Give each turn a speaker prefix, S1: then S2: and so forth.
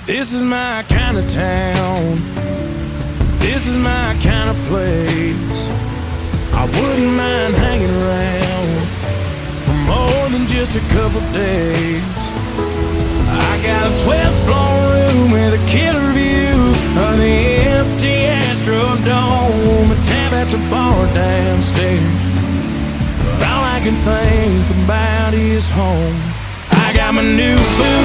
S1: This is my kind of town. This is my kind of place. I wouldn't mind hanging around for more than just a couple days. I got a 12th floor room with a killer view of the empty Astrodome, a tab at the bar downstairs. But all I can think about is home. I got my new boots